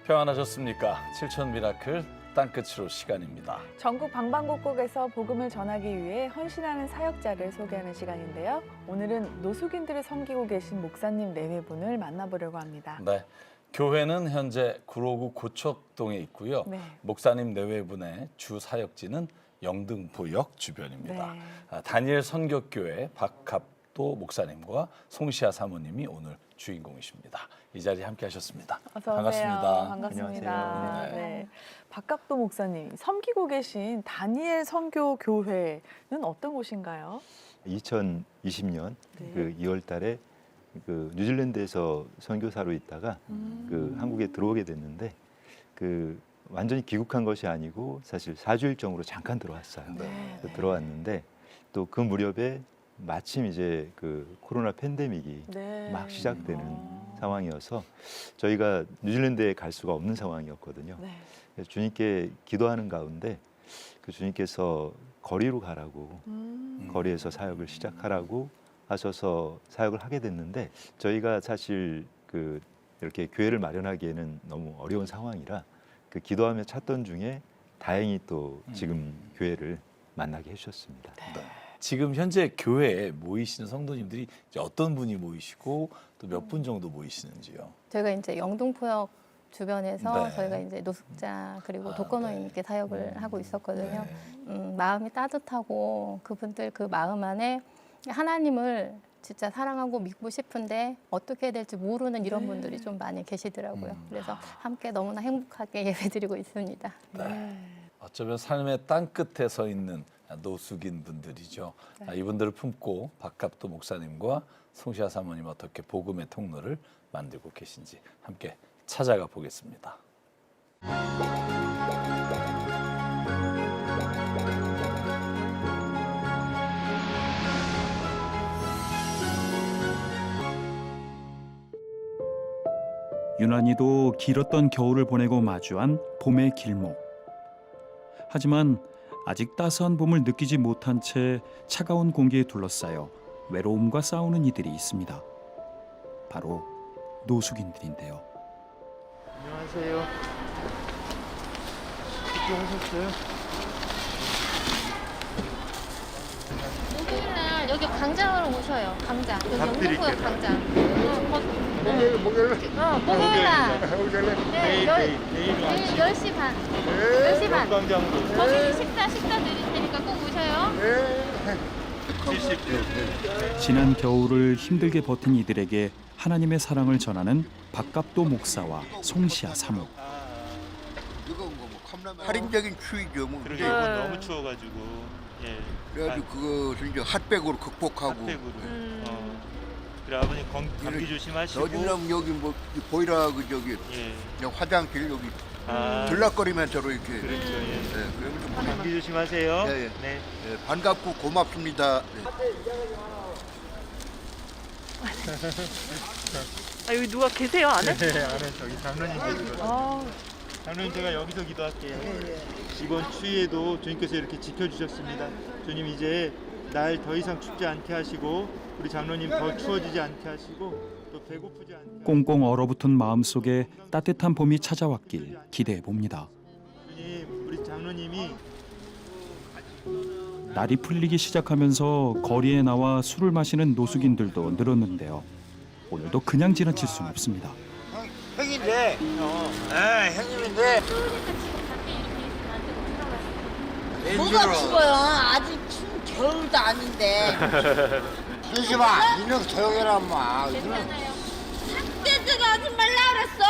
평안하셨습니까? 7천 미라클 땅끝으로 시간입니다. 전국 방방곡곡에서 복음을 전하기 위해 헌신하는 사역자를 소개하는 시간인데요. 오늘은 노숙인들을 섬기고 계신 목사님 내외분을 만나보려고 합니다. 네, 교회는 현재 구로구 고척동에 있고요. 네. 목사님 내외분의 주 사역지는 영등포역 주변입니다. 네. 다니엘 선교교회 박갑도 목사님과 송시아 사모님이 오늘 주인공이십니다. 이 자리에 함께 하셨습니다. 어서 오세요. 반갑습니다. 반갑습니다. 안녕하세요. 네. 박갑도 목사님, 섬기고 계신 다니엘 선교교회는 어떤 곳인가요? 2020년 네. 그 2월 달에 그 뉴질랜드에서 선교사로 있다가 그 한국에 들어오게 됐는데 그 완전히 귀국한 것이 아니고 사실 4주일 정도로 잠깐 들어왔어요. 네. 들어왔는데 또 그 무렵에 마침 이제 그 코로나 팬데믹이 네. 막 시작되는 상황이어서 저희가 뉴질랜드에 갈 수가 없는 상황이었거든요. 네. 그래서 주님께 기도하는 가운데 그 주님께서 거리로 가라고 거리에서 사역을 시작하라고 하셔서 사역을 하게 됐는데 저희가 사실 그 이렇게 교회를 마련하기에는 너무 어려운 상황이라 그 기도하며 찾던 중에 다행히 또 지금 교회를 만나게 해주셨습니다. 네. 지금 현재 교회에 모이시는 성도님들이 이제 어떤 분이 모이시고 또 몇 분 정도 모이시는지요? 저희가 이제 영등포역 주변에서 네. 저희가 이제 노숙자 그리고 아, 독거노인께 사역을 하고 있었거든요. 네. 마음이 따뜻하고 그분들 그 마음 안에 하나님을 진짜 사랑하고 믿고 싶은데 어떻게 해야 될지 모르는 이런 분들이 좀 많이 계시더라고요. 그래서 함께 너무나 행복하게 예배드리고 있습니다. 네. 어쩌면 삶의 땅 끝에 서 있는 노숙인 분들이죠. 이분들을 품고 박갑도 목사님과 송시아 사모님 어떻게 복음의 통로를 만들고 계신지 함께 찾아가 보겠습니다. 유난히도 길었던 겨울을 보내고 마주한 봄의 길목. 하지만 아직 따스한 봄을 느끼지 못한 채 차가운 공기에 둘러싸여 외로움과 싸우는 이들이 있습니다. 바로 노숙인들인데요. 안녕하세요. 식사하셨어요? 목요일날 여기 광장으로 오셔요. 광장. 여기 밥 드릴게요. 영등포역 광장. 목요일날. 네, 내일 10시 반. 10시 반. 광장으로. 거기 식사 드릴 테니까 꼭 오셔요. 70대. 지난 겨울을 힘들게 버틴 이들에게 하나님의 사랑을 전하는 박갑도 목사와 송시아 사모. 살인적인 추위죠. 뭐. 그러게 이건 너무 추워가지고. 예. 그래가지고 그것을 이제 핫백으로 극복하고. 핫팩으로. 그래 아버님 감기 조심하시고. 요즘 여기 뭐 보이라 그 저기 예. 그냥 화장실 여기 아, 들락거리면서로 이렇게. 그렇죠. 예. 네, 그러면 감기 조심하세요. 예, 예. 네. 네, 반갑고 고맙습니다. 네. 아, 여기 누가 계세요, 안에? 네, 안에 저기 장로님 계시거든요. 장로님 제가 여기서 기도할게요. 이번 추위에도 주님께서 이렇게 지켜주셨습니다. 주님 이제 날 더 이상 춥지 않게 하시고 우리 장로님 더 추워지지 않게 하시고 또 배고프지 않게 꽁꽁 얼어붙은 마음속에 따뜻한 봄이 찾아왔길 기대해 봅니다. 주님 우리 장로님이 날이 풀리기 시작하면서 거리에 나와 술을 마시는 노숙인들도 늘었는데요. 오늘도 그냥 지나칠 수는 없습니다. 형인데, 형님인데. 뭐가 추워요? 아직 추운 겨울도 아닌데. 그러지 마. 니는 조용해라, 엄마. 삭대질 하지 말라 그랬어.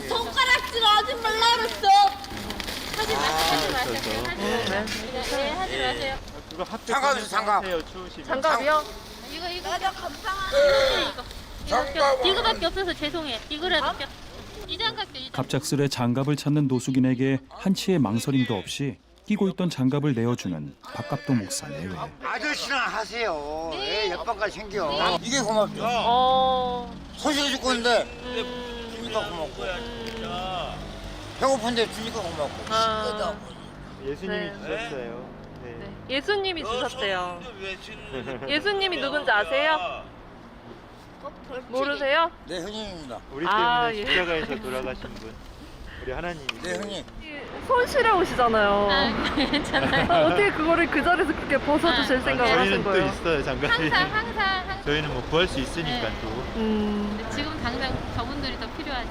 손가락질 하지 말라 그랬어. 하지 마세요. 네, 하지 마세요. 그거 핫팩 장갑이죠, 장갑. 하세요, 추우시면. 장갑이요? 이거 맞아, 감상하네. 이거밖에 없어서 죄송해. 이거라도 껴. 이 장갑 껴. 이 장갑. 갑작스레 장갑을 찾는 노숙인에게 한치의 망설임도 없이 끼고 있던 장갑을 내어주는 박갑도 목사 내외. 아저씨나 하세요. 애 옆방까지 챙겨. 이게 고맙죠. 소식이 죽고 있는데 주니까 고맙고. 배고픈데 주니까 고맙고. 예수님이 네. 주셨어요. 네. 예수님이 주셨대요. 예수님이 누군지 아세요? 모르세요? 네, 형님입니다. 우리 아, 때문에 예. 십자가에서 돌아가신 분. 우리 하나님이 네 형님. 손실해 오시잖아요. 아, 괜찮아요. 어떻게 그거를 그 자리에서 그렇게 벗어주실 생각을 하신 저희는 또 거예요? 있어요 장갑이. 항상. 저희는 뭐 구할 수 있으니까 네. 또. 지금 당장 저분들이 더 필요하죠.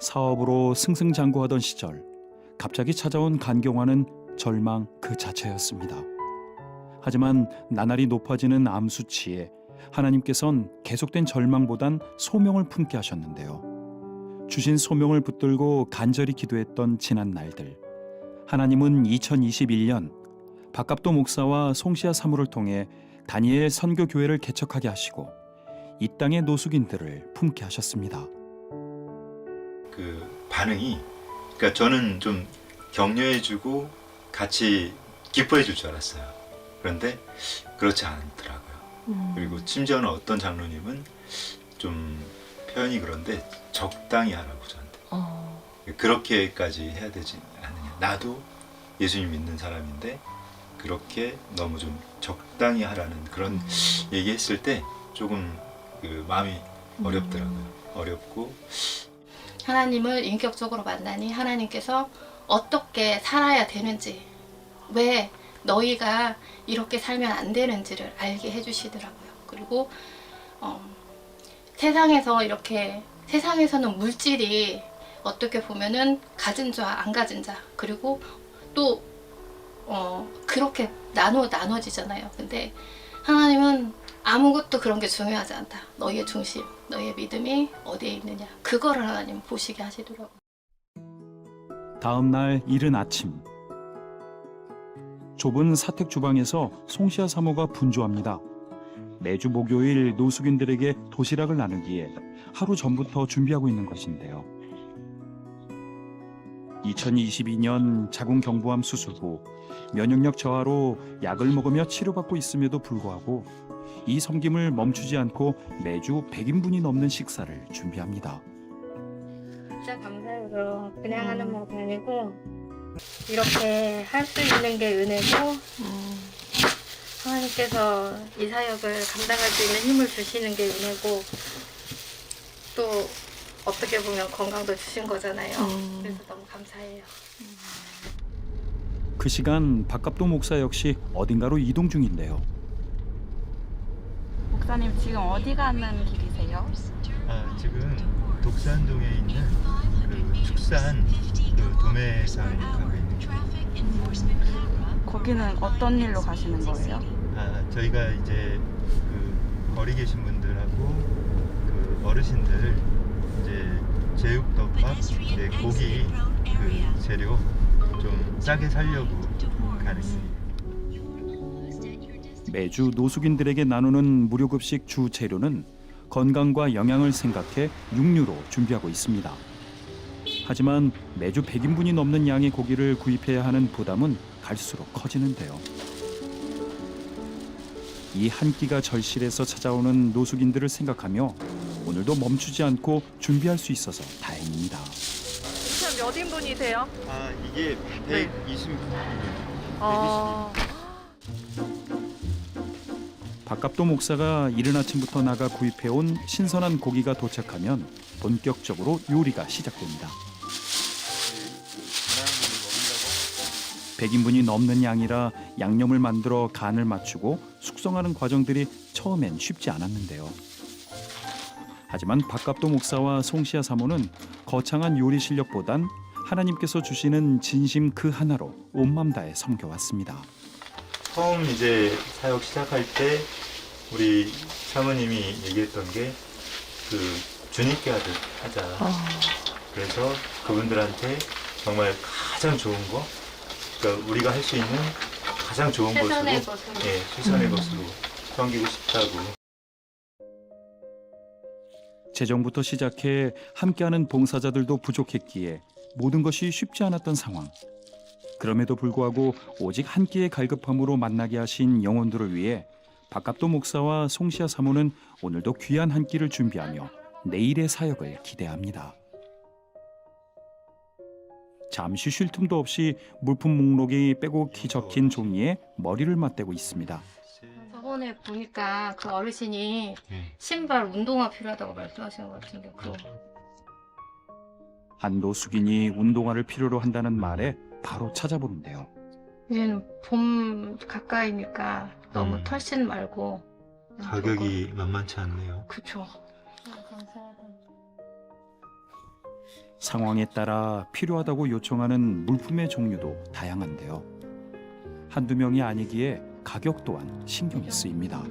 사업으로 승승장구하던 시절 갑자기 찾아온 간경화는 절망 그 자체였습니다. 하지만 나날이 높아지는 암 수치에 하나님께선 계속된 절망보단 소명을 품게 하셨는데요. 주신 소명을 붙들고 간절히 기도했던 지난 날들. 하나님은 2021년 박갑도 목사와 송시아 사무를 통해 다니엘 선교교회를 개척하게 하시고 이 땅의 노숙인들을 품게 하셨습니다. 그 반응이, 그러니까 저는 좀 격려해주고 같이 기뻐해줄 줄 알았어요. 그런데 그렇지 않더라고요. 그리고 심지어는 어떤 장로님은 좀 표현이 그런데 적당히 하라고 저한테. 그렇게까지 해야 되지 않느냐. 나도 예수님 믿는 사람인데 그렇게 너무 좀 적당히 하라는 그런 얘기했을 때 조금 그 마음이 어렵더라고요. 어렵고. 하나님을 인격적으로 만나니 하나님께서 어떻게 살아야 되는지, 왜 너희가 이렇게 살면 안 되는지를 알게 해주시더라고요. 그리고 세상에서는 물질이 어떻게 보면은 가진 자, 안 가진 자, 그리고 또 그렇게 나눠지잖아요. 근데 하나님은 아무것도 그런 게 중요하지 않다. 너희의 중심, 너희의 믿음이 어디에 있느냐. 그거를 하나님 보시게 하시더라고요. 다음 날 이른 아침, 좁은 사택 주방에서 송시아 사모가 분주합니다. 매주 목요일 노숙인들에게 도시락을 나누기에 하루 전부터 준비하고 있는 것인데요. 2022년 자궁경부암 수술 후 면역력 저하로 약을 먹으며 치료받고 있음에도 불구하고 이 섬김을 멈추지 않고 매주 100인분이 넘는 식사를 준비합니다. 진짜 감사해요. 그냥 하는 게 아니고 이렇게 할 수 있는 게 은혜고 하나님께서 이 사역을 감당할 수 있는 힘을 주시는 게 은혜고 또 어떻게 보면 건강도 주신 거잖아요. 그래서 너무 감사해요. 그 시간 박갑도 목사 역시 어딘가로 이동 중인데요. 목사님 지금 어디 가는 길이세요? 지금 독산동에 있는 그 축산 그 도매상에 가고 있는 거예요. 거기는 어떤 일로 가시는 거예요? 저희가 이제 그 거리 계신 분들하고 그 어르신들 이제 제육덮밥, 이제 고기 그 재료 좀 싸게 살려고 가는 거예요. 매주 노숙인들에게 나누는 무료급식 주 재료는 건강과 영양을 생각해 육류로 준비하고 있습니다. 하지만 매주 100인분이 넘는 양의 고기를 구입해야 하는 부담은 갈수록 커지는데요. 이 한 끼가 절실해서 찾아오는 노숙인들을 생각하며 오늘도 멈추지 않고 준비할 수 있어서 다행입니다. 목사님 몇 인분이세요? 이게 120. 박갑도 목사가 이른 아침부터 나가 구입해온 신선한 고기가 도착하면 본격적으로 요리가 시작됩니다. 100인분이 넘는 양이라 양념을 만들어 간을 맞추고 숙성하는 과정들이 처음엔 쉽지 않았는데요. 하지만 박갑도 목사와 송시아 사모는 거창한 요리 실력보단 하나님께서 주시는 진심 그 하나로 온맘 다해 섬겨왔습니다. 처음 이제 사역 시작할 때 우리 사모님이 얘기했던 게 그 주님께 하듯 하자. 그래서 그분들한테 정말 가장 좋은 거, 그러니까 우리가 할 수 있는 가장 좋은 최선의 것으로, 것으로. 최선의 것으로 섬기고 싶다고. 재정부터 시작해 함께하는 봉사자들도 부족했기에 모든 것이 쉽지 않았던 상황. 그럼에도 불구하고 오직 한 끼의 갈급함으로 만나게 하신 영혼들을 위해 박갑도 목사와 송시아 사모는 오늘도 귀한 한 끼를 준비하며 내일의 사역을 기대합니다. 잠시 쉴 틈도 없이 물품 목록이 빼곡히 적힌 종이에 머리를 맞대고 있습니다. 저번에 보니까 그 어르신이 신발 운동화 필요하다고 말씀하시는 것 같은데 그거 한 노숙인이 운동화를 필요로 한다는 말에 바로 찾아보는데요. 이제는 봄 가까이니까 너무 털씬 말고 가격이 만만치 않네요. 그쵸. 상황에 따라 필요하다고 요청하는 물품의 종류도 다양한데요. 한두 명이 아니기에 가격 또한 신경이 쓰입니다.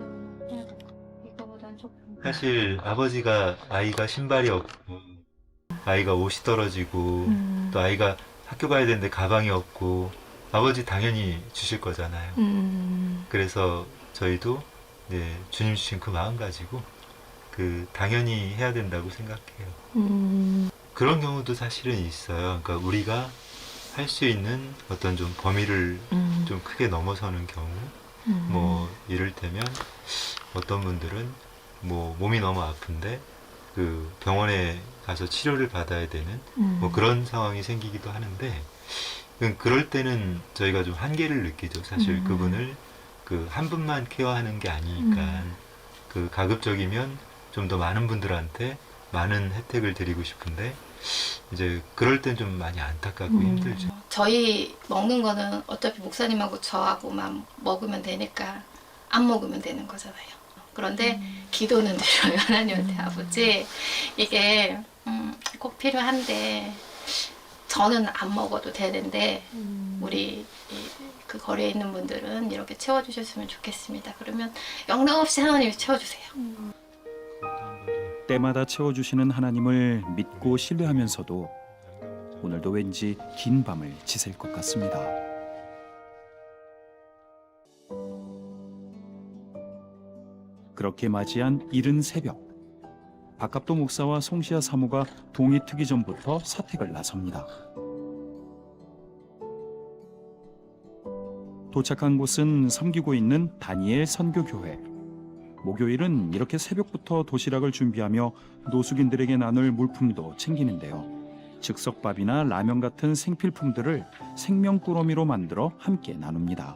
이거보단 조금 사실 아버지가 아이가 신발이 없고 아이가 옷이 떨어지고 또 아이가 학교 가야 되는데 가방이 없고 아버지 당연히 주실 거잖아요. 그래서 저희도 네, 주님 주신 그 마음 가지고 그 당연히 해야 된다고 생각해요. 그런 경우도 사실은 있어요. 그러니까 우리가 할 수 있는 어떤 좀 범위를 좀 크게 넘어서는 경우, 뭐 이를테면 어떤 분들은 뭐 몸이 너무 아픈데 그 병원에 가서 치료를 받아야 되는 뭐 그런 상황이 생기기도 하는데 그럴 때는 저희가 좀 한계를 느끼죠. 사실 그분을 그 한 분만 케어하는 게 아니니까 그 가급적이면 좀 더 많은 분들한테 많은 혜택을 드리고 싶은데 이제 그럴 땐 좀 많이 안타깝고 힘들죠. 저희 먹는 거는 어차피 목사님하고 저하고만 먹으면 되니까 안 먹으면 되는 거잖아요. 그런데 기도는 드려요. 하나님한테 아버지 이게 꼭 필요한데 저는 안 먹어도 되는데 우리 그 거리에 있는 분들은 이렇게 채워주셨으면 좋겠습니다. 그러면 영락없이 하나님이 채워주세요. 때마다 채워주시는 하나님을 믿고 신뢰하면서도 오늘도 왠지 긴 밤을 지샐 것 같습니다. 그렇게 맞이한 이른 새벽, 박갑도 목사와 송시아 사모가 동이 트기 전부터 사택을 나섭니다. 도착한 곳은 섬기고 있는 다니엘 선교교회. 목요일은 이렇게 새벽부터 도시락을 준비하며 노숙인들에게 나눌 물품도 챙기는데요. 즉석밥이나 라면 같은 생필품들을 생명꾸러미로 만들어 함께 나눕니다.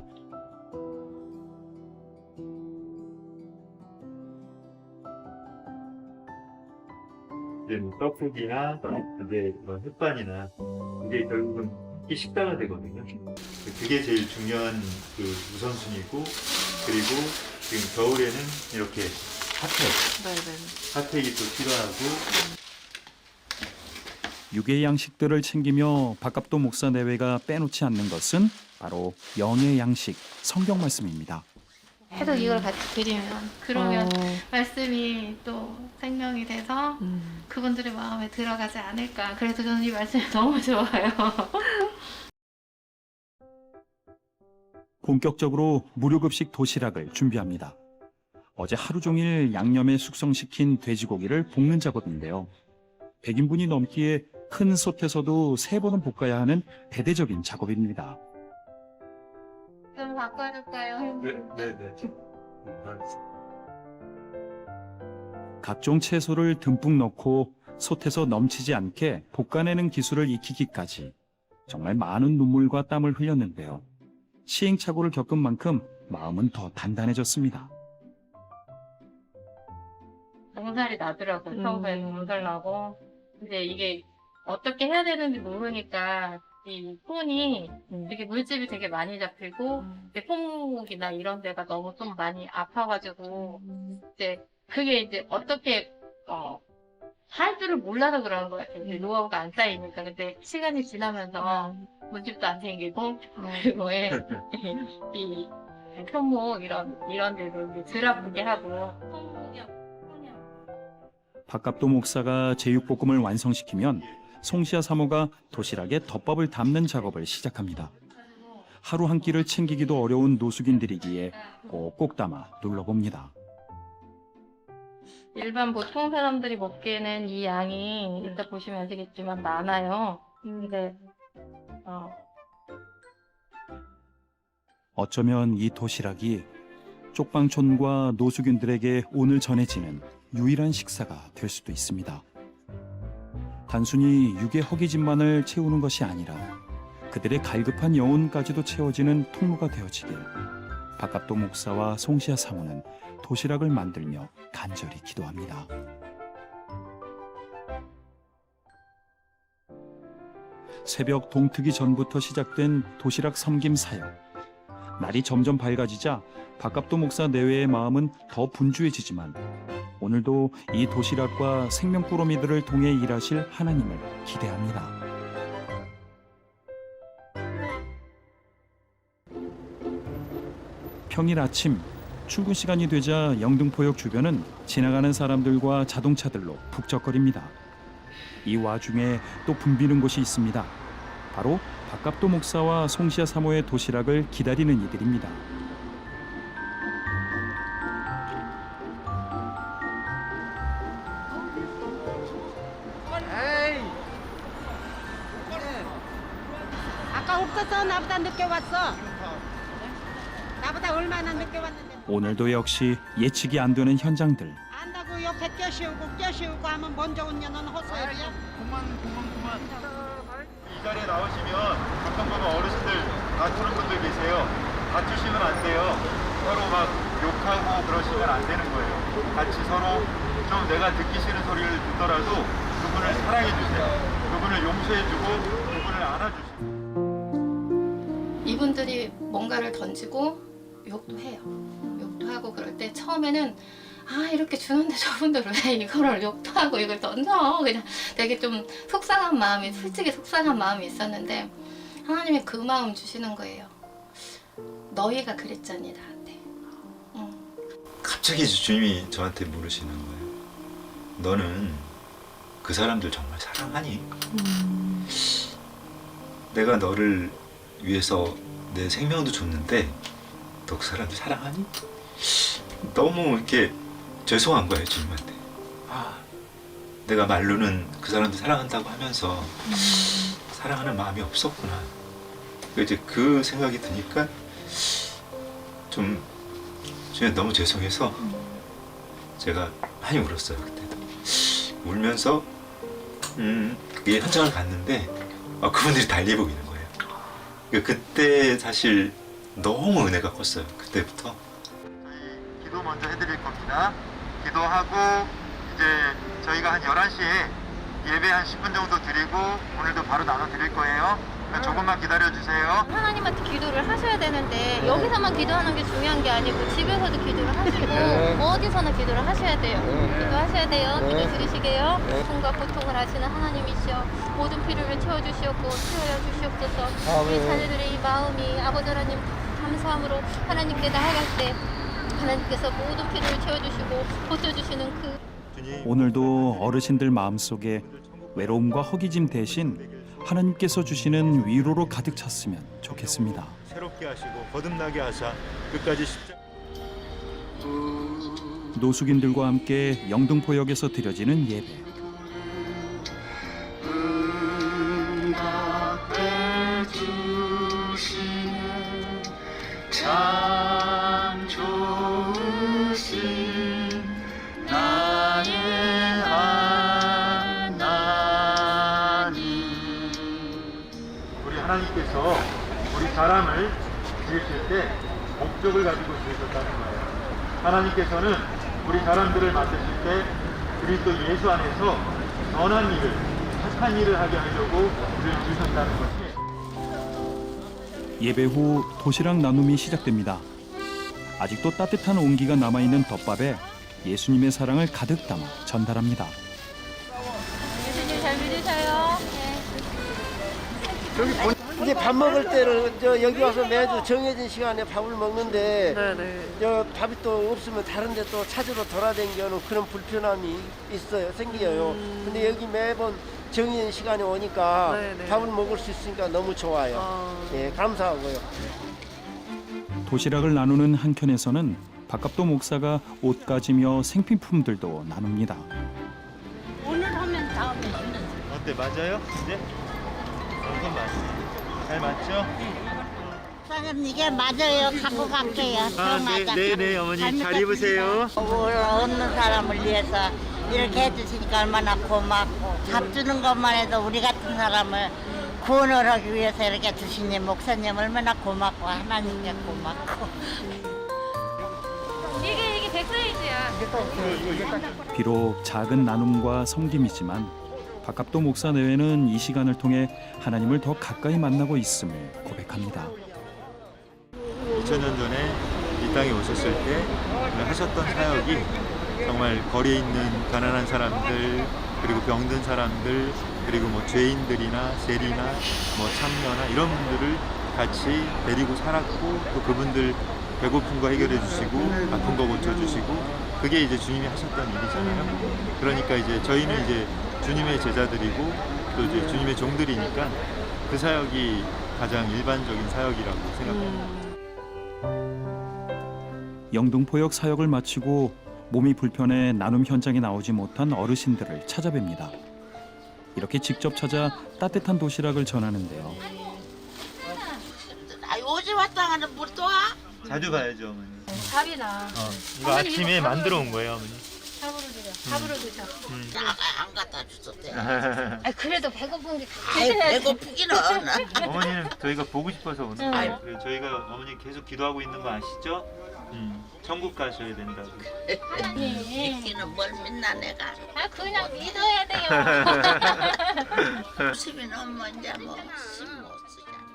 이제 뭐 떡국이나 이제 뭐 햇반이나 이게 결국은 이 식사가 되거든요. 그게 제일 중요한 그 우선순위고 그리고 지금 겨울에는 이렇게 핫팩이 또 필요하고 육의 양식들을 챙기며 박갑도 목사 내외가 빼놓지 않는 것은 바로 영의 양식, 성경 말씀입니다. 해도 이걸 같이 드리면 그러면 말씀이 또 생명이 돼서 그분들의 마음에 들어가지 않을까. 그래서 저는 이 말씀이 너무 좋아요. 본격적으로 무료급식 도시락을 준비합니다. 어제 하루 종일 양념에 숙성시킨 돼지고기를 볶는 작업인데요. 100인분이 넘기에 큰 솥에서도 3번은 볶아야 하는 대대적인 작업입니다. 좀 바꿔줄까요? 네네. 각종 채소를 듬뿍 넣고 솥에서 넘치지 않게 볶아내는 기술을 익히기까지 정말 많은 눈물과 땀을 흘렸는데요. 시행착오를 겪은 만큼 마음은 더 단단해졌습니다. 몸살이 나더라고요. 처음에 몸살 나고 이제 이게 어떻게 해야 되는지 모르니까 이 손이 되게 물집이 되게 많이 잡히고 이제 손목이나 이런 데가 너무 좀 많이 아파가지고 이제 그게 이제 어떻게 할 줄을 몰라서 그런 것 같아요. 이제 노하우가 안 쌓이니까. 근데 시간이 지나면서 물집도 안 생기고 그리고 이 손목 이런 데도 이제 덜 아프게 하고 박갑도 목사가 제육볶음을 완성시키면 송시아 사모가 도시락에 덮밥을 담는 작업을 시작합니다. 하루 한 끼를 챙기기도 어려운 노숙인들이기에 꼭꼭 담아 눌러봅니다. 일반 보통 사람들이 먹기에는 이 양이 이따 보시면 아시겠지만 많아요. 근데 어쩌면 이 도시락이 쪽방촌과 노숙인들에게 오늘 전해지는 유일한 식사가 될 수도 있습니다. 단순히 육의 허기짐만을 채우는 것이 아니라 그들의 갈급한 영혼까지도 채워지는 통로가 되어지길 박갑도 목사와 송시아 사모는 도시락을 만들며 간절히 기도합니다. 새벽 동트기 전부터 시작된 도시락 섬김 사역. 날이 점점 밝아지자 박갑도 목사 내외의 마음은 더 분주해지지만 오늘도 이 도시락과 생명꾸러미들을 통해 일하실 하나님을 기대합니다. 평일 아침 출근 시간이 되자 영등포역 주변은 지나가는 사람들과 자동차들로 북적거립니다. 이 와중에 또 붐비는 곳이 있습니다. 바로 박갑도 목사와 송시아 사모의 도시락을 기다리는 이들입니다. 아까 없었어. 나보다 늦게 왔어. 나보다 얼마나 늦게 왔는데. 오늘도 역시 예측이 안 되는 현장들. 안다고 옆에 껴씌우고 하면 먼저 온 년은 헛소리야. 이 자리에 나오시면 가끔 보면 어르신들 다투는 분들 계세요. 다투시면 안 돼요. 서로 막 욕하고 그러시면 안 되는 거예요. 같이 서로 좀 내가 듣기 싫은 소리를 듣더라도 그분을 사랑해 주세요. 그분을 용서해 주고 그분을 안아주세요. 이분들이 뭔가를 던지고 욕도 해요. 욕도 하고 그럴 때 처음에는 아 이렇게 주는데 저분들 왜 이거를 욕도 하고 이걸 던져 그냥 되게 좀 속상한 마음이 솔직히 속상한 마음이 있었는데 하나님이 그 마음 주시는 거예요. 너희가 그랬잖니 나한테. 갑자기 주님이 저한테 물으시는 거예요. 너는 그 사람들 정말 사랑하니? 내가 너를 위해서 내 생명도 줬는데 너 그 사람들 사랑하니? 너무 이렇게 죄송한 거예요 주님한테. 내가 말로는 그 사람들 사랑한다고 하면서 사랑하는 마음이 없었구나. 이제 그 생각이 드니까 좀 주님 너무 죄송해서 제가 많이 울었어요 그때도. 울면서 그 현장을 갔는데 그분들이 달리고 있는 거예요. 그때 사실 너무 은혜가 컸어요. 그때부터. 저희 기도 먼저 해드릴 겁니다. 기도하고 이제 저희가 한 11시에 예배 한 10분 정도 드리고 오늘도 바로 나눠 드릴 거예요. 그러니까 조금만 기다려 주세요. 하나님한테 기도를 하셔야 되는데 여기서만 기도하는 게 중요한 게 아니고 집에서도 기도를 하시고 어디서나 기도를 하셔야 돼요. 기도하셔야 돼요. 기도 드리시게요. 고통과 고통을 하시는 하나님이시여 모든 필요를 채워주시옵고 채워주시옵소서. 우리 자녀들의 이 마음이 아버지 하나님 감사함으로 하나님께 나아갈 때 하나님께서 모든 필요를 채워주시고 고쳐주시는 그 오늘도 어르신들 마음속에 외로움과 허기짐 대신 하나님께서 주시는 위로로 가득 찼으면 좋겠습니다. 새롭게 하시고 거듭나게 하사 끝까지 십자가. 노숙인들과 함께 영등포역에서 드려지는 예배. 참 좋으신 나의 하나님. 우리 하나님께서 우리 사람을 지으실 때 목적을 가지고 지으셨다는 거예요. 하나님께서는 우리 사람들을 만드실 때 그리스도 예수 안에서 선한 일을, 착한 일을 하게 하려고 우리를 지으셨다는 것이. 예배 후 도시락 나눔이 시작됩니다. 아직도 따뜻한 온기가 남아있는 덮밥에 예수님의 사랑을 가득 담아 전달합니다. 예수님 잘 믿으셔요. 이제 밥 먹을 때는 여기 와서 매주 정해진 시간에 밥을 먹는데 밥이 또 없으면 다른 데 또 찾으러 돌아다니는 그런 불편함이 생겨요. 근데 여기 매번 정해진 시간에 오니까 밥을 먹을 수 있으니까 너무 좋아요. 예, 감사하고요. 도시락을 나누는 한켠에서는 박갑도 목사가 옷가지며 생필품들도 나눕니다. 오늘 하면 다음에 주는. 어때, 맞아요? 네? 이건 맞아요. 잘 맞죠? 사장님 이게 맞아요. 갖고 갈게요. 네네 어머니 잘 입으세요. 얻는 사람을 위해서 이렇게 해주시니까 얼마나 고맙고 밥 주는 것만 해도 우리 같은 사람을 구원을 하기 위해서 이렇게 주시니 목사님 얼마나 고맙고 하나님께 고맙고. 이게 100사이즈야. 비록 작은 나눔과 섬김이지만 박갑도 목사 내외는 이 시간을 통해 하나님을 더 가까이 만나고 있음을 고백합니다. 2000년 전에 이 땅에 오셨을 때 하셨던 사역이 정말 거리에 있는 가난한 사람들, 그리고 병든 사람들, 그리고 뭐 죄인들이나 세리나 뭐 참녀나 이런 분들을 같이 데리고 살았고, 또 그분들 배고픈 거 해결해 주시고 아픈 거 고쳐 주시고, 그게 이제 주님이 하셨던 일이잖아요. 그러니까 이제 저희는 이제 주님의 제자들이고 또 이제 주님의 종들이니까 그 사역이 가장 일반적인 사역이라고 생각합니다. 영등포역 사역을 마치고 몸이 불편해 나눔 현장에 나오지 못한 어르신들을 찾아뵙니다. 이렇게 직접 찾아 따뜻한 도시락을 전하는데요. 오지 왔다 하는 물 또 와? 자주 봐야죠, 어머니. 밥이나 이거 아침에 만들어 온 거예요, 어머니. 밥으로 드려. 밥으로 드셔. 안 갖다 주셨대. 아 그래도 배고픈 게 아이 드셔야지. 배고프기는. 어머니는 저희가 보고 싶어서 오는 응. 거예요. 그리고 저희가 어머니 계속 기도하고 있는 거 아시죠? 천국 가셔야 된다고. 믿기는 뭘 믿나 내가. 아 그냥 믿어야 돼요. 90이 넘으면 이제 뭐 심 못 쓰잖아.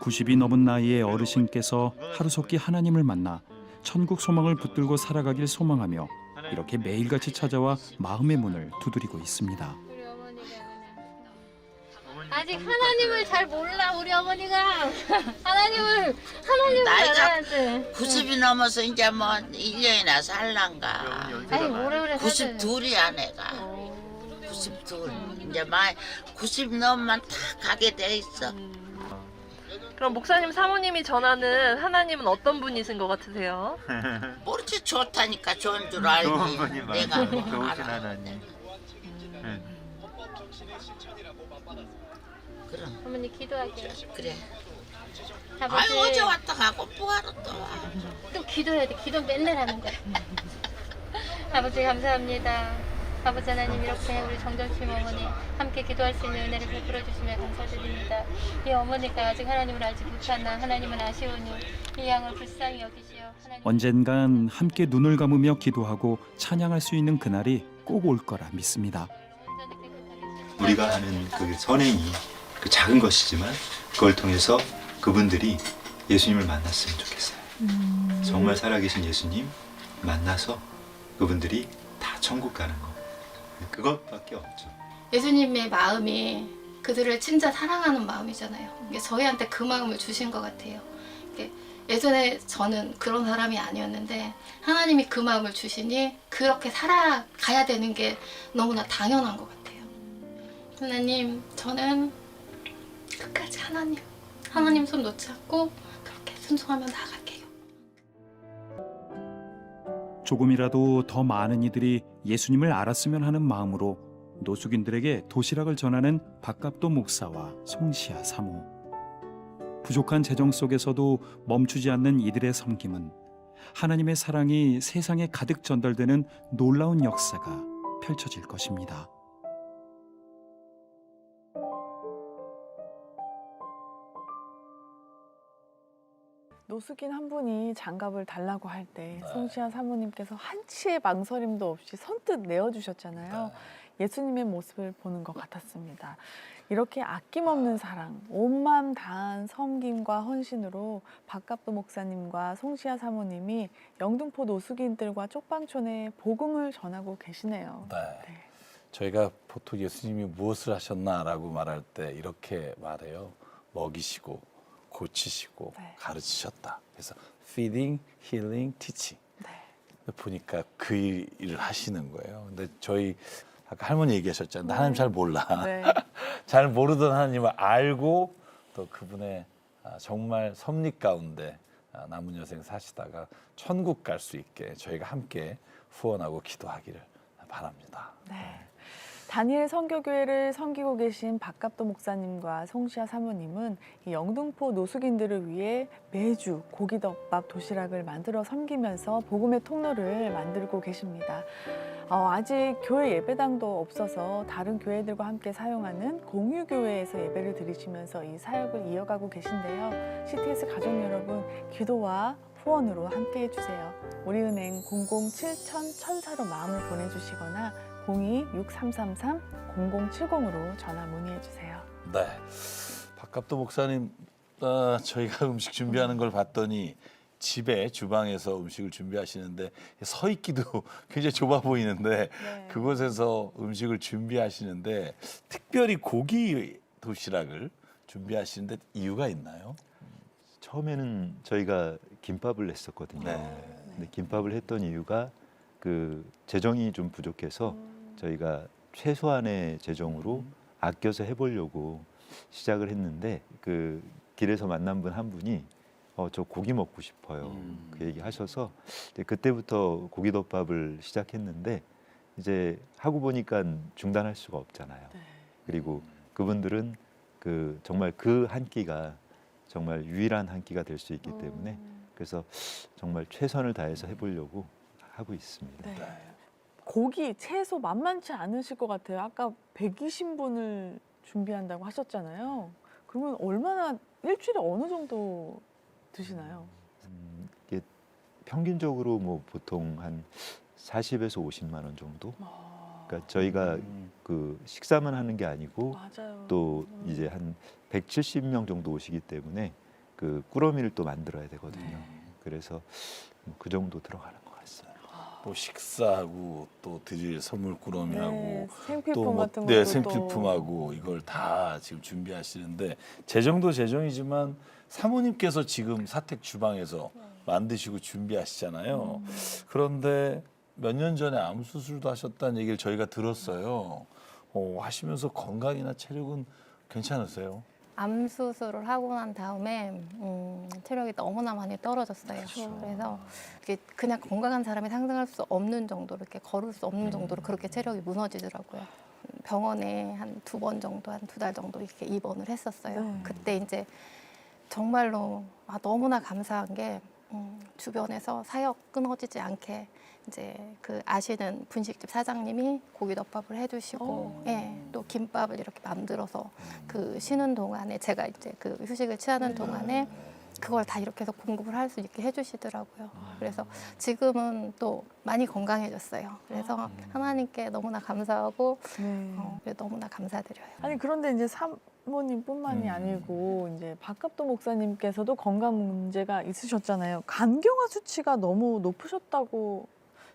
90이 넘은 나이의 어르신께서 하루속히 하나님을 만나 천국 소망을 붙들고 살아가길 소망하며 이렇게 매일같이 찾아와 마음의 문을 두드리고 있습니다. 우리 어머니가 아직 하나님을 잘 몰라 우리 어머니가 하나님을 나이가 알아야지. 90이 넘어서 이제 뭐 1년이나 살란가. 아니 오래오래 92이야 내가. 92. 이제 막 90 넘으면 다 가게 돼 있어. 그럼 목사님 사모님이 전하는 하나님은 어떤 분이신 것 같으세요? 모르지 좋다니까 좋은 줄 알지. 좋은 분이 내가 많아요. 뭐 좋으신 알아. 하나님. 그럼 어머니 기도할게요. 그래. 아버지 아유 어제 왔다 가고 뭐하러 또 와. 또 기도해야 돼. 기도 맨날 하는 거야. 아버지 감사합니다. 아버지 하나님 이렇게 우리 정정심 어머니 함께 기도할 수 있는 은혜를 베풀어 주시며 감사드립니다. 이 어머니가 아직 하나님을 알지 못하나 하나님은 아쉬우니 이 양을 불쌍히 여기시어 하나님. 언젠간 함께 눈을 감으며 기도하고 찬양할 수 있는 그날이 꼭 올 거라 믿습니다. 우리가 하는 그 선행이 그 작은 것이지만 그걸 통해서 그분들이 예수님을 만났으면 좋겠어요. 정말 살아계신 예수님 만나서 그분들이 다 천국 가는 거. 그것밖에 없죠. 예수님의 마음이 그들을 진짜 사랑하는 마음이잖아요. 이게 저희한테 그 마음을 주신 것 같아요. 이게 예전에 저는 그런 사람이 아니었는데 하나님이 그 마음을 주시니 그렇게 살아가야 되는 게 너무나 당연한 것 같아요. 하나님, 저는 끝까지 하나님 손 놓지 않고 그렇게 순종하며 나아갈게요. 조금이라도 더 많은 이들이 예수님을 알았으면 하는 마음으로 노숙인들에게 도시락을 전하는 박갑도 목사와 송시아 사모. 부족한 재정 속에서도 멈추지 않는 이들의 섬김은 하나님의 사랑이 세상에 가득 전달되는 놀라운 역사가 펼쳐질 것입니다. 노숙인 한 분이 장갑을 달라고 할 때 송시아 사모님께서 한치의 망설임도 없이 선뜻 내어주셨잖아요. 예수님의 모습을 보는 것 같았습니다. 이렇게 아낌없는 사랑, 온 마음 다한 섬김과 헌신으로 박갑도 목사님과 송시아 사모님이 영등포 노숙인들과 쪽방촌에 복음을 전하고 계시네요. 네. 저희가 보통 예수님이 무엇을 하셨나라고 말할 때 이렇게 말해요. 먹이시고 고치시고 가르치셨다. 그래서 feeding, healing, teaching. 보니까 그 일을 하시는 거예요. 근데 저희 아까 할머니 얘기하셨잖아요. 하나님 잘 몰라. 잘 모르던 하나님을 알고 또 그분의 정말 섭리 가운데 남은 여생 사시다가 천국 갈 수 있게 저희가 함께 후원하고 기도하기를 바랍니다. 다니엘 선교교회를 섬기고 계신 박갑도 목사님과 송시아 사모님은 이 영등포 노숙인들을 위해 매주 고기덮밥 도시락을 만들어 섬기면서 복음의 통로를 만들고 계십니다. 아직 교회 예배당도 없어서 다른 교회들과 함께 사용하는 공유교회에서 예배를 드리시면서 이 사역을 이어가고 계신데요. CTS 가족 여러분, 기도와 후원으로 함께해 주세요. 우리은행 007-1000-1004로 마음을 보내주시거나 02-6333-0070으로 전화 문의해 주세요. 네. 박갑도 목사님, 저희가 음식 준비하는 걸 봤더니 집에 주방에서 음식을 준비하시는데 서 있기도 굉장히 좁아 보이는데 네. 그곳에서 음식을 준비하시는데 특별히 고기 도시락을 준비하시는데 이유가 있나요? 처음에는 저희가 김밥을 했었거든요. 네. 근데 김밥을 했던 이유가 그 재정이 좀 부족해서 저희가 최소한의 재정으로 아껴서 해보려고 시작을 했는데 그 길에서 만난 분 한 분이 저 고기 먹고 싶어요. 그 얘기 하셔서 이제 그때부터 고기덮밥을 시작했는데 이제 하고 보니까 중단할 수가 없잖아요. 그리고 그분들은 그 정말 그 한 끼가 정말 유일한 한 끼가 될 수 있기 때문에 그래서 정말 최선을 다해서 해보려고 하고 있습니다. 네. 고기, 채소 만만치 않으실 것 같아요. 아까 120분을 준비한다고 하셨잖아요. 그러면 얼마나 일주일에 어느 정도 드시나요? 이게 평균적으로 뭐 보통 한 40에서 50만 원 정도. 그러니까 저희가 그 식사만 하는 게 아니고 맞아요. 또 이제 한 170명 정도 오시기 때문에 그 꾸러미를 또 만들어야 되거든요. 그래서 그 정도 들어가는 것 같습니다. 뭐 식사하고 또 드릴 선물 꾸러미하고 네, 생필품 또 뭐, 같은 네, 것도 생필품하고 이걸 다 지금 준비하시는데 재정도 재정이지만 사모님께서 지금 사택 주방에서 만드시고 준비하시잖아요. 그런데 몇 년 전에 암 수술도 하셨다는 얘기를 저희가 들었어요. 하시면서 건강이나 체력은 괜찮으세요? 암 수술을 하고 난 다음에 체력이 너무나 많이 떨어졌어요. 그래서 이게 그냥 건강한 사람이 상상할 수 없는 정도로 이렇게 걸을 수 없는 정도로 그렇게 체력이 무너지더라고요. 병원에 한 2번 정도, 한 2달 정도 이렇게 입원을 했었어요. 네. 그때 이제 정말로 너무나 감사한 게 주변에서 사역 끊어지지 않게 이제 그 아시는 분식집 사장님이 고기덮밥을 해주시고, 예, 또 김밥을 이렇게 만들어서 그 쉬는 동안에 제가 이제 그 휴식을 취하는 동안에 그걸 다 이렇게 해서 공급을 할 수 있게 해주시더라고요. 그래서 지금은 또 많이 건강해졌어요. 그래서 하나님께 너무나 감사하고 네. 너무나 감사드려요. 아니 그런데 이제 사모님뿐만이 아니고 이제 박갑도 목사님께서도 건강 문제가 있으셨잖아요. 간경화 수치가 너무 높으셨다고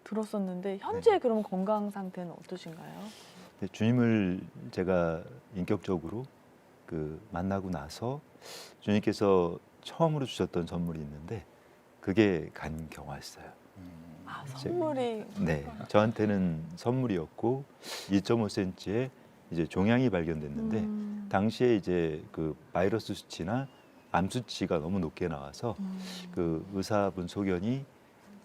들었었는데 현재 그럼 건강 상태는 어떠신가요? 근데 주님을 제가 인격적으로 그 만나고 나서 주님께서 처음으로 주셨던 선물이 있는데 그게 간경화였어요. 아, 선물이 네, 저한테는 선물이었고 2.5cm의 이제 종양이 발견됐는데 당시에 이제 그 바이러스 수치나 암 수치가 너무 높게 나와서 그 의사분 소견이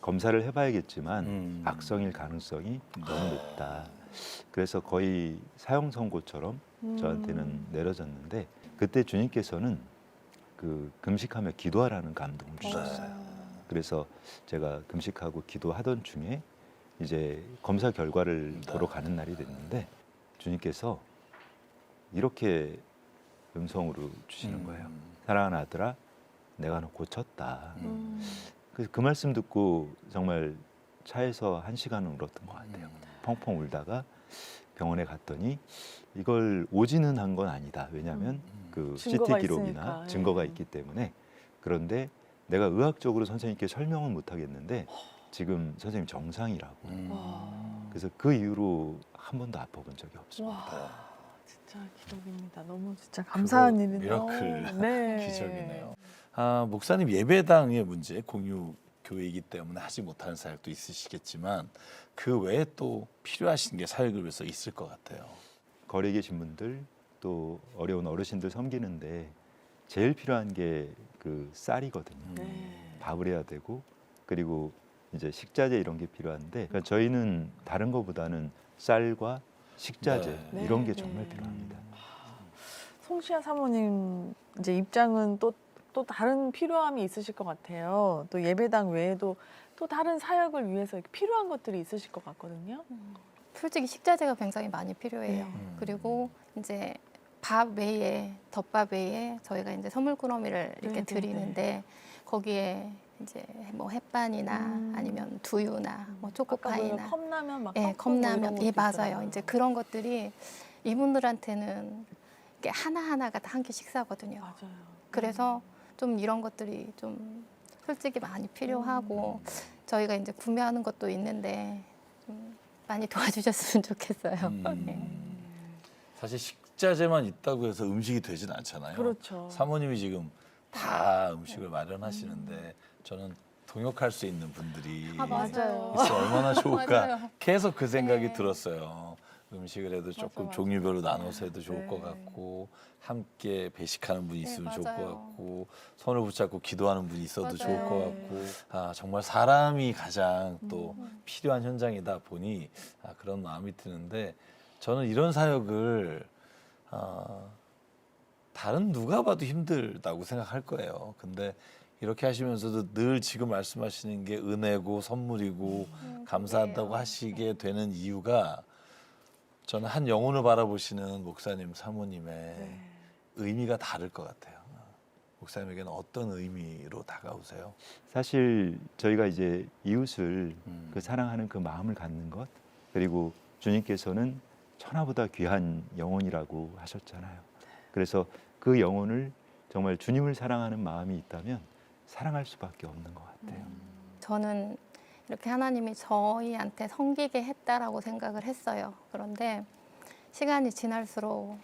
검사를 해봐야겠지만 악성일 가능성이 너무 높다. 그래서 거의 사형 선고처럼 저한테는 내려졌는데 그때 주님께서는 그 금식하며 기도하라는 감동을 주셨어요. 그래서 제가 금식하고 기도하던 중에 이제 검사 결과를 보러 가는 날이 됐는데 주님께서 이렇게 음성으로 주시는 거예요. 사랑하는 아들아, 내가 너 고쳤다. 그래서 그 말씀 듣고 정말 차에서 1시간은 울었던 것 같아요. 펑펑 울다가 병원에 갔더니 이걸 오지는 한 건 아니다. 왜냐하면 그 증거가 CT 기록이나 있으니까. 증거가 있기 때문에. 그런데 내가 의학적으로 선생님께 설명은 못 하겠는데 지금 선생님 정상이라고. 그래서 그 이후로 한 번도 아파본 적이 없습니다. 와, 진짜 기적입니다. 너무 진짜 감사한 그거 일이네요. 미라클 네. 기적이네요. 목사님 예배당의 문제, 공유 교회이기 때문에 하지 못하는 사역도 있으시겠지만 그 외에 또 필요하신 게 사역을 위해서 있을 것 같아요. 거리에 계신 분들 또 어려운 어르신들 섬기는데 제일 필요한 게 그 쌀이거든요. 밥을 해야 되고 그리고 이제 식자재 이런 게 필요한데 그러니까 저희는 다른 것보다는 쌀과 식자재 네. 이런 게 네. 정말 필요합니다. 송시아 사모님 이제 입장은 또 다른 필요함이 있으실 것 같아요. 또 예배당 외에도 또 다른 사역을 위해서 필요한 것들이 있으실 것 같거든요. 솔직히 식자재가 굉장히 많이 필요해요. 그리고 이제 밥 외에 덮밥 외에 저희가 이제 선물 꾸러미를 이렇게 네, 드리는데 거기에 이제 뭐 햇반이나 아니면 두유나 뭐 아까 초코파이나 컵라면 막 예, 컵라면 컵라면 예 맞아요. 이제 그런 것들이 이분들한테는 이게 하나하나가 다 한 끼 식사거든요. 맞아요. 그래서 좀 이런 것들이 좀 솔직히 많이 필요하고 저희가 이제 구매하는 것도 있는데 좀 많이 도와주셨으면 좋겠어요. 네. 사실 식자재만 있다고 해서 음식이 되진 않잖아요. 그렇죠. 사모님이 지금 다 음식을 마련하시는데 저는 동역할 수 있는 분들이 맞아요. 있어 얼마나 좋을까 맞아요. 계속 그 생각이 네. 들었어요. 음식을 해도 조금 맞아. 종류별로 나눠서 해도 좋을 것 네. 같고 함께 배식하는 분이 있으면 네, 좋을 것 맞아요. 같고 손을 붙잡고 기도하는 분이 있어도 좋을 맞아요. 것 같고 정말 사람이 가장 또 필요한 현장이다 보니 그런 마음이 드는데 저는 이런 사역을 다른 누가 봐도 힘들다고 생각할 거예요. 근데 이렇게 하시면서도 늘 지금 말씀하시는 게 은혜고 선물이고 감사하다고 그래요. 하시게 되는 이유가 저는 한 영혼을 바라보시는 목사님, 사모님의 네. 의미가 다를 것 같아요. 목사님에게는 어떤 의미로 다가오세요? 사실 저희가 이제 이웃을 음. 그 사랑하는 그 마음을 갖는 것, 그리고 주님께서는 천하보다 귀한 영혼이라고 하셨잖아요. 그래서 그 영혼을 정말 주님을 사랑하는 마음이 있다면 사랑할 수밖에 없는 것 같아요. 저는 이렇게 하나님이 저희한테 섬기게 했다라고 생각을 했어요. 그런데 시간이 지날수록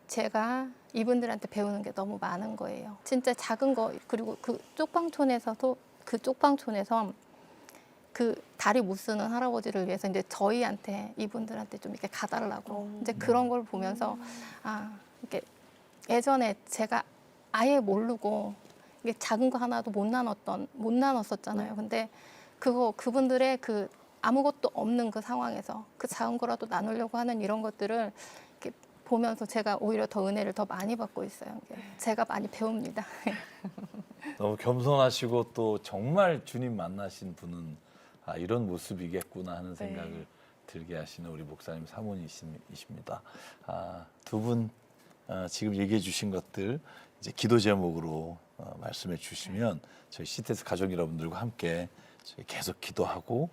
제가 이분들한테 배우는 게 너무 많은 거예요. 진짜 작은 거, 그리고 그 쪽방촌에서 그 다리 못 쓰는 할아버지를 위해서 이제 저희한테 이분들한테 좀 이렇게 가달라고 이제 그런 걸 보면서 이렇게 예전에 제가 아예 모르고 이게 작은 거 하나도 못 나눴었잖아요. 근데 그분들의 그 아무것도 없는 그 상황에서 그 작은 거라도 나누려고 하는 이런 것들을 이렇게 보면서 제가 오히려 더 은혜를 더 많이 받고 있어요. 제가 많이 배웁니다. 너무 겸손하시고 또 정말 주님 만나신 분은 이런 모습이겠구나 하는 생각을 들게 하시는 우리 목사님 사모님이십니다. 두 분 지금 얘기해 주신 것들 이제 기도 제목으로 말씀해 주시면 저희 CTS 가족 여러분들과 함께 저희 계속 기도하고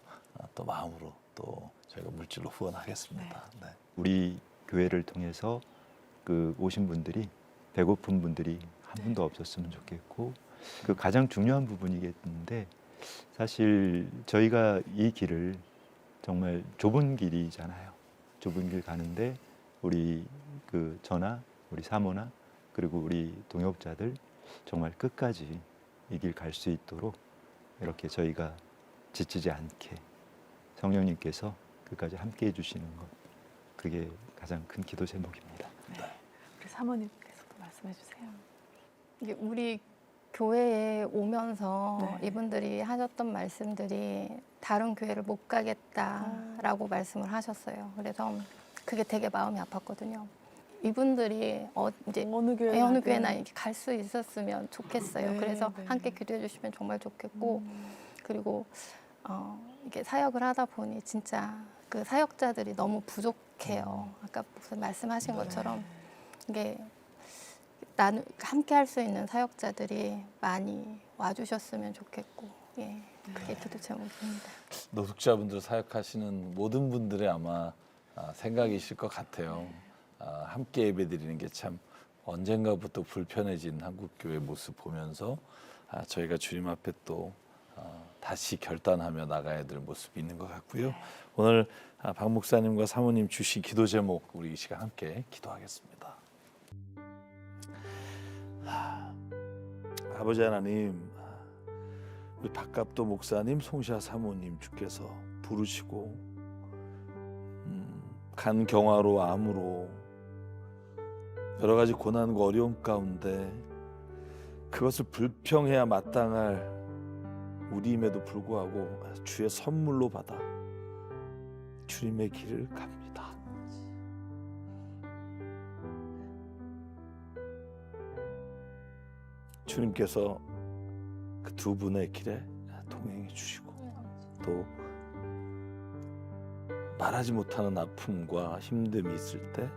또 마음으로 또 저희가 물질로 후원하겠습니다. 네. 우리 교회를 통해서 그 오신 분들이 배고픈 분들이 한 분도 없었으면 좋겠고 그 가장 중요한 부분이겠는데 사실 저희가 이 길을 정말 좁은 길이잖아요. 좁은 길 가는데 우리 그 저나 우리 사모나 그리고 우리 동역자들 정말 끝까지 이 길 갈 수 있도록 이렇게 저희가 지치지 않게 성령님께서 끝까지 함께 해주시는 것 그게 가장 큰 기도 제목입니다. 우리 사모님께서도 말씀해 주세요. 이게 우리 교회에 오면서 네. 이분들이 하셨던 말씀들이 다른 교회를 못 가겠다라고 말씀을 하셨어요. 그래서 그게 되게 마음이 아팠거든요. 이분들이 이제 어느 교회 어느 교회나 이렇게 갈 수 있었으면 좋겠어요. 네, 그래서 네. 함께 기도해 주시면 정말 좋겠고 그리고 이게 사역을 하다 보니 진짜 그 사역자들이 너무 부족해요. 아까 무슨 말씀하신 것처럼 이게 함께 할 수 있는 사역자들이 많이 와주셨으면 좋겠고 그게 기도 제목입니다. 노숙자분들 사역하시는 모든 분들의 아마 생각이실 것 같아요. 함께 예배드리는 게 참 언젠가부터 불편해진 한국교회 모습 보면서 저희가 주님 앞에 또 다시 결단하며 나가야 될 모습이 있는 것 같고요. 오늘 박 목사님과 사모님 주신 기도 제목 우리 이 시간 함께 기도하겠습니다. 아버지 하나님, 우리 박갑도 목사님, 송시아 사모님 주께서 부르시고 간 경화로 암으로 여러 가지 고난과 어려움 가운데 그것을 불평해야 마땅할 우리임에도 불구하고 주의 선물로 받아 주님의 길을 갑니다. 주님께서 그 두 분의 길에 동행해 주시고 또 말하지 못하는 아픔과 힘듦이 있을 때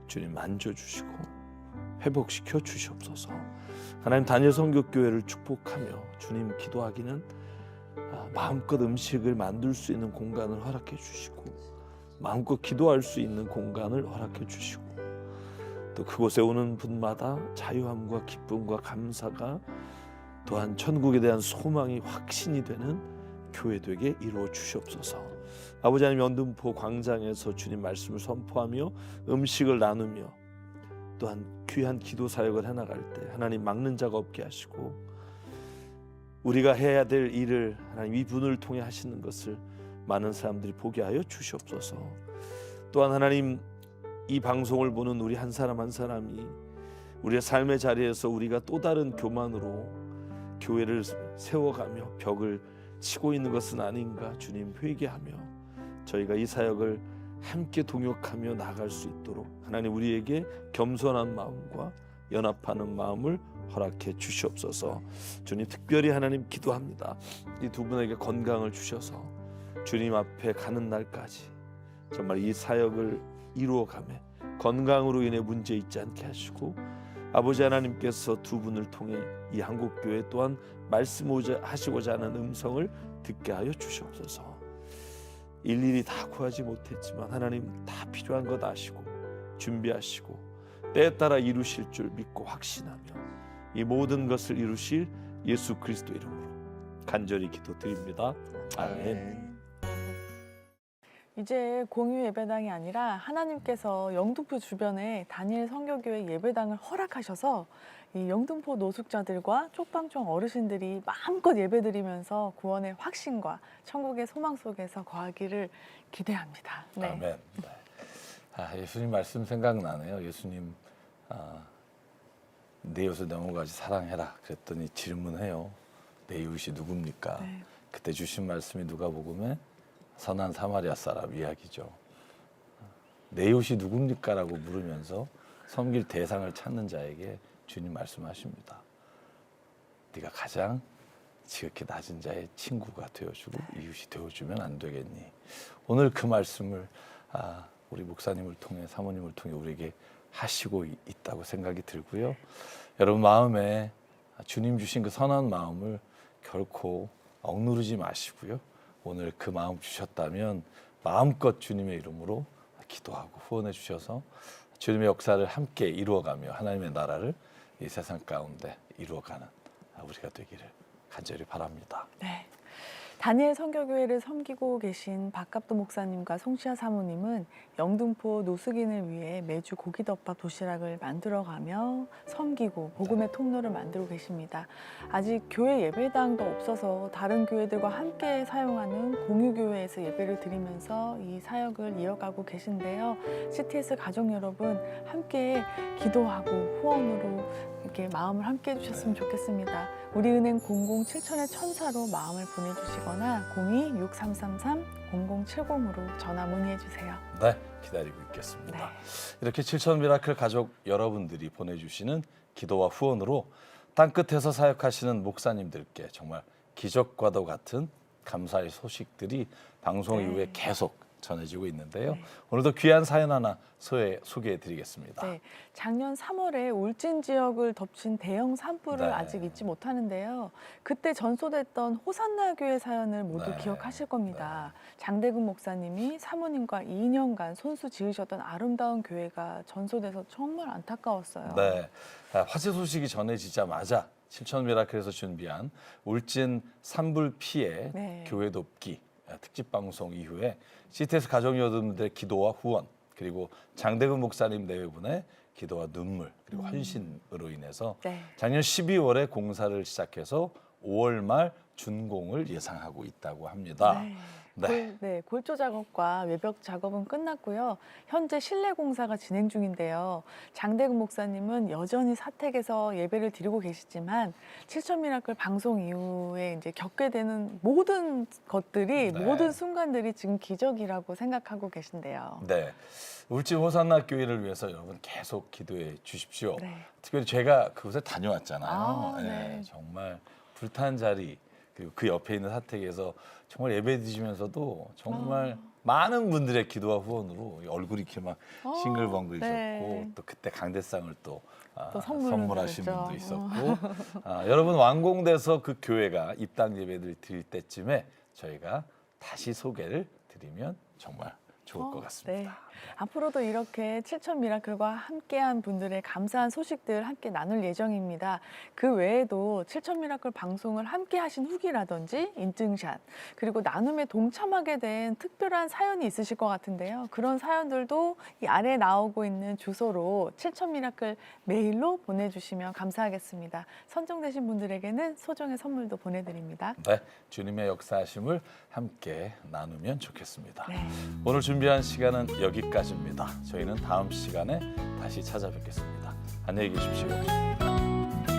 주님 만져주시고 회복시켜 주시옵소서. 하나님 다니엘 선교교회를 축복하며 주님 기도하기는 마음껏 음식을 만들 수 있는 공간을 허락해 주시고 마음껏 기도할 수 있는 공간을 허락해 주시고 또 그곳에 오는 분마다 자유함과 기쁨과 감사가 또한 천국에 대한 소망이 확신이 되는 교회 되게 이루어 주시옵소서. 아버지 하나님 영등포 광장에서 주님 말씀을 선포하며 음식을 나누며 또한 귀한 기도 사역을 해나갈 때 하나님 막는 자가 없게 하시고 우리가 해야 될 일을 하나님 이분을 통해 하시는 것을 많은 사람들이 보게 하여 주시옵소서. 또한 하나님 이 방송을 보는 우리 한 사람 한 사람이 우리의 삶의 자리에서 우리가 또 다른 교만으로 교회를 세워가며 벽을 치고 있는 것은 아닌가 주님 회개하며 저희가 이 사역을 함께 동역하며 나아갈 수 있도록 하나님 우리에게 겸손한 마음과 연합하는 마음을 허락해 주시옵소서. 주님 특별히 하나님 기도합니다. 이 두 분에게 건강을 주셔서 주님 앞에 가는 날까지 정말 이 사역을 이루어가며 건강으로 인해 문제 있지 않게 하시고 아버지 하나님께서 두 분을 통해 이 한국교회 또한 말씀하시고자 하는 음성을 듣게 하여 주시옵소서. 일일이 다 구하지 못했지만 하나님 다 필요한 것 아시고 준비하시고 때에 따라 이루실 줄 믿고 확신하며 이 모든 것을 이루실 예수 그리스도 이름으로 간절히 기도드립니다. 아멘. 이제 공유 예배당이 아니라 하나님께서 영등포 주변에 다니엘 선교교회 예배당을 허락하셔서 이 영등포 노숙자들과 쪽방촌 어르신들이 마음껏 예배드리면서 구원의 확신과 천국의 소망 속에서 거하기를 기대합니다. 네. 아멘. 네. 예수님 말씀 생각나네요. 예수님 내 이웃을 내 몸같이 사랑해라 그랬더니 질문해요. 내 이웃이 누굽니까? 네. 그때 주신 말씀이 누가복음에 선한 사마리아 사람 이야기죠. 내 이웃이 누굽니까? 라고 물으면서 섬길 대상을 찾는 자에게 주님 말씀하십니다. 네가 가장 지극히 낮은 자의 친구가 되어주고 이웃이 되어주면 안 되겠니? 오늘 그 말씀을 우리 목사님을 통해 사모님을 통해 우리에게 하시고 있다고 생각이 들고요. 여러분 마음에 주님 주신 그 선한 마음을 결코 억누르지 마시고요. 오늘 그 마음 주셨다면 마음껏 주님의 이름으로 기도하고 후원해 주셔서 주님의 역사를 함께 이루어가며 하나님의 나라를 이 세상 가운데 이루어가는 우리가 되기를 간절히 바랍니다. 네. 다니엘 선교교회를 섬기고 계신 박갑도 목사님과 송시아 사모님은 영등포 노숙인을 위해 매주 고기덮밥 도시락을 만들어가며 섬기고 복음의 통로를 만들고 계십니다. 아직 교회 예배당도 없어서 다른 교회들과 함께 사용하는 공유교회에서 예배를 드리면서 이 사역을 이어가고 계신데요. CTS 가족 여러분 함께 기도하고 후원으로 이렇게 마음을 함께 해주셨으면 좋겠습니다. 우리은행 007000의 천사로 마음을 보내주시거나 02-6333-0070으로 전화 문의해주세요. 네, 기다리고 있겠습니다. 네. 이렇게 7천 미라클 가족 여러분들이 보내주시는 기도와 후원으로 땅끝에서 사역하시는 목사님들께 정말 기적과도 같은 감사의 소식들이 방송 이후에 계속 전해지고 있는데요. 네. 오늘도 귀한 사연 하나 소개해드리겠습니다. 네, 작년 3월에 울진 지역을 덮친 대형 산불을 네. 아직 잊지 못하는데요. 그때 전소됐던 호산나 교회 사연을 모두 네. 기억하실 겁니다. 장대근 목사님이 사모님과 2년간 손수 지으셨던 아름다운 교회가 전소돼서 정말 안타까웠어요. 네, 화재 소식이 전해지자마자 7천 미라클에서 준비한 울진 산불 피해 네. 교회 돕기 특집 방송 이후에 CTS 가족 여러분들의 기도와 후원 그리고 장대근 목사님 내외분의 기도와 눈물 그리고 헌신으로 인해서 네. 작년 12월에 공사를 시작해서 5월 말 준공을 예상하고 있다고 합니다. 골조 작업과 외벽 작업은 끝났고요. 현재 실내 공사가 진행 중인데요. 장대근 목사님은 여전히 사택에서 예배를 드리고 계시지만 7천 미라클 방송 이후에 이제 겪게 되는 모든 것들이 모든 순간들이 지금 기적이라고 생각하고 계신데요. 네, 울진 호산나 교회를 위해서 여러분 계속 기도해 주십시오. 네. 특별히 제가 그곳에 다녀왔잖아요. 네. 정말 불탄 자리 그리고 그 옆에 있는 사택에서 정말 예배 드시면서도 정말 많은 분들의 기도와 후원으로 얼굴이 이렇게 막 싱글벙글해졌고 네. 또 그때 강대상을 또, 또 선물로 선물하신 드렸죠. 분도 있었고 여러분 완공돼서 그 교회가 입당 예배를 드릴 때쯤에 저희가 다시 소개를 드리면 정말 좋을 것 같습니다. 네. 앞으로도 이렇게 7천 미라클과 함께한 분들의 감사한 소식들 함께 나눌 예정입니다. 그 외에도 7천 미라클 방송을 함께 하신 후기라든지 인증샷, 그리고 나눔에 동참하게 된 특별한 사연이 있으실 것 같은데요. 그런 사연들도 이 아래에 나오고 있는 주소로 7천 미라클 메일로 보내주시면 감사하겠습니다. 선정되신 분들에게는 소정의 선물도 보내드립니다. 네, 주님의 역사하심을 함께 나누면 좋겠습니다. 네. 오늘 준비한 시간은 여기까지입니다. 저희는 다음 시간에 다시 찾아뵙겠습니다. 안녕히 계십시오.